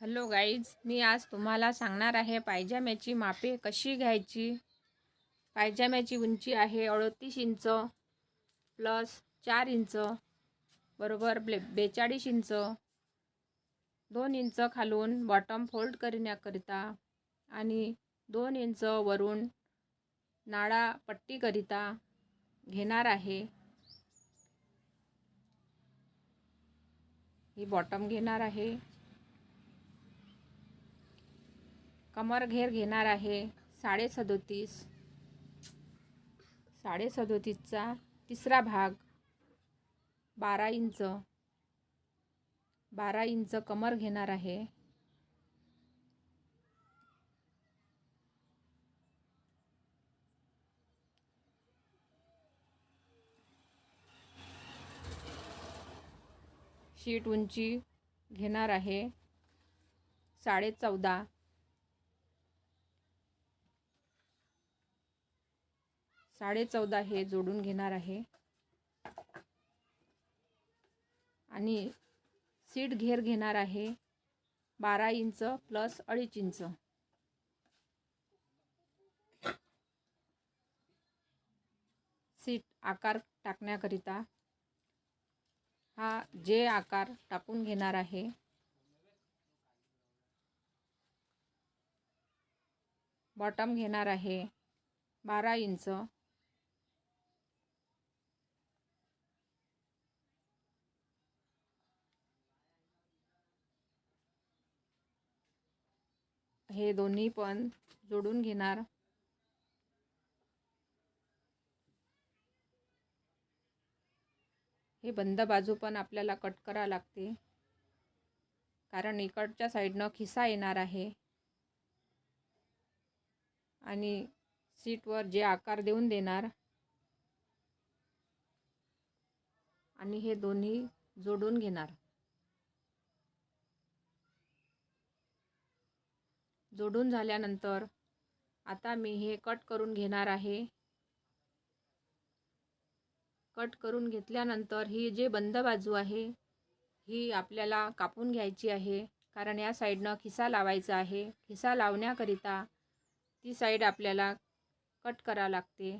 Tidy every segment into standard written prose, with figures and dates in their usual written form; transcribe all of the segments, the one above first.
Hello guys, मी आज तुम्हाला सांगणार आहे पायजाम्याची मापे कशी घ्यायची। पायजाम्याची उंची आहे 38 इंच प्लस 4 इंच बरोबर 42 इंच। 2 इंच खालून बॉटम फोल्ड करण्याकरिता आणि 2 इंच वरून नाडा पट्टीकरिता घेणार आहे। ही बॉटम घेणार आहे। कमर घेर घेणार आहे 37.5। 37.5चा तिसरा भाग 12 इंच। 12 इंच कमर घेणार आहे। शीट उंची घेणार आहे 14.5। 14.5 हे जोडून घेणार आहे आणि सीट घेर घेणार आहे 12 इंच प्लस 2.5 इंच। सीट आकार टाकण्याकरिता हा जे आकार टाकून घेणार आहे। बॉटम घेणार आहे 12 इंच। हे दोन्ही पण जोडून घेणार। हे बंद बाजू पण आपल्याला कट करा लागते, कारण इकडच्या साईडनं खिसा येणार आहे आणि सीटवर जे आकार देऊन देणार आणि हे दोन्ही जोडून घेणार। जोडून झाल्यानंतर आता मी हे कट करून घेणार आहे। कट करून घेतल्यानंतर ही जे बंद बाजू आहे ही आपल्याला कापून घ्यायची आहे, कारण या साईडनं खिसा लावायचा आहे। खिसा लावण्याकरिता ती साईड आपल्याला कट करा लागते।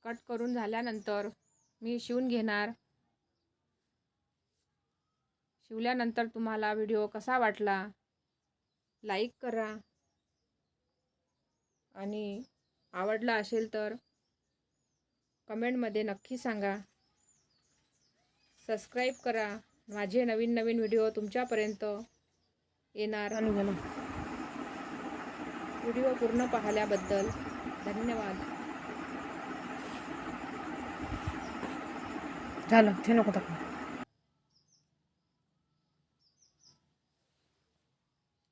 कट करून झाल्यानंतर मी शिवून घेणार। शिवल्यानंतर तुम्हाला व्हिडिओ कसा वाटला लाईक करा आणि आवडला असेल तर कमेंटमध्ये नक्की सांगा। सबस्क्राईब करा, माझे नवीन नवीन व्हिडिओ तुमच्यापर्यंत येणार। व्हिडिओ पूर्ण पाहिल्याबद्दल धन्यवाद। झालं ते नको टाकू।